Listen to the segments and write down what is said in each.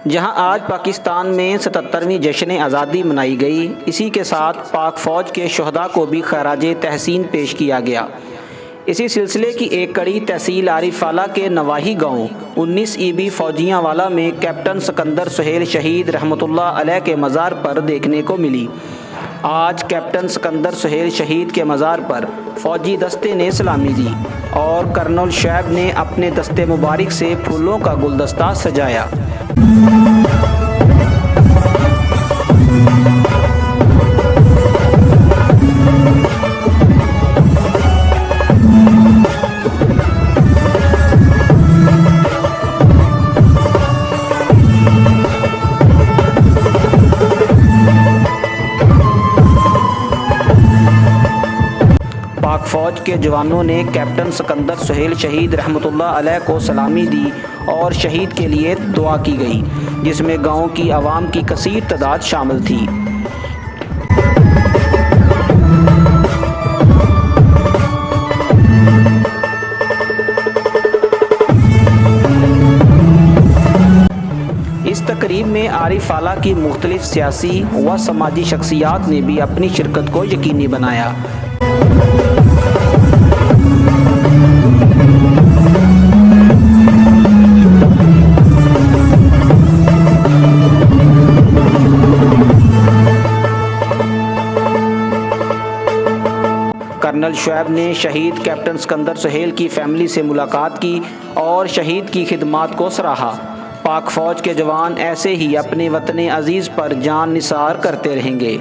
जहां आज पाकिस्तान में 77वीं जश्न आज़ादी मनाई गई। इसी के साथ पाक फ़ौज के शहदा को भी खराज तहसीन पेश किया गया। इसी सिलसिले की एक कड़ी तहसील आरिफवाला के नवाही गांव 19 ईबी फौजियांवाला में कैप्टन सिकंदर सुहेल शहीद रहमतुल्लाह अलैह के मज़ार पर देखने को मिली। आज कैप्टन सिकंदर सुहेल शहीद के मज़ार पर फ़ौजी दस्ते ने सलामी दी और कर्नल शैब ने अपने दस्ते मुबारक से फूलों का गुलदस्ता सजाया। पाक फ़ौज के जवानों ने कैप्टन सिकंदर सुहेल शहीद रहमतुल्लाह अलैह को सलामी दी और शहीद के लिए दुआ की गई, जिसमें गांव की आवाम की कसीर तादाद शामिल थी। इस तकरीब में आरिफवाला की मुख्तलिफ सियासी व समाजी शख्सियात ने भी अपनी शिरकत को यकीनी बनाया। कर्नल शैब ने शहीद कैप्टन सिकंदर सुहेल की फैमिली से मुलाकात की और शहीद की खिदमात को सराहा। पाक फ़ौज के जवान ऐसे ही अपने वतन अजीज़ पर जान निसार करते रहेंगे।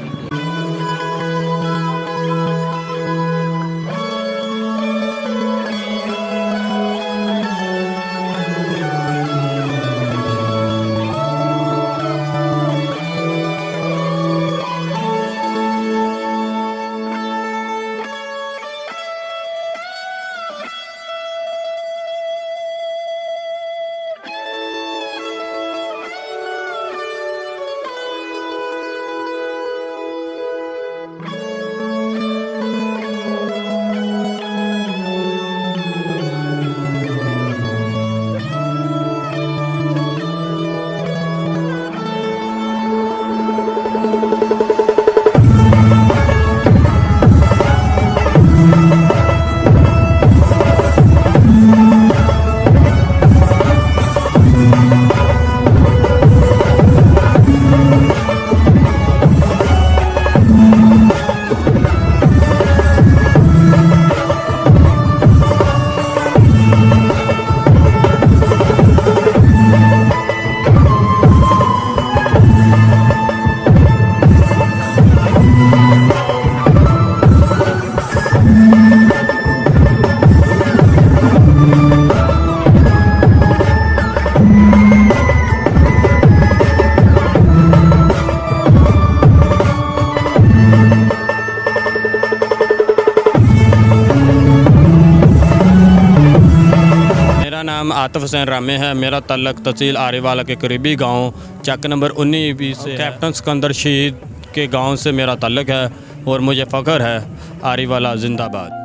नाम आतिफ हुसैन रामे है। मेरा तल्लक तहसील आरिफवाला के करीबी गांव चक नंबर 19 से कैप्टन सिकंदर शहीद के गांव से मेरा तल्लक है और मुझे फ़ख्र है। आरिफवाला जिंदाबाद।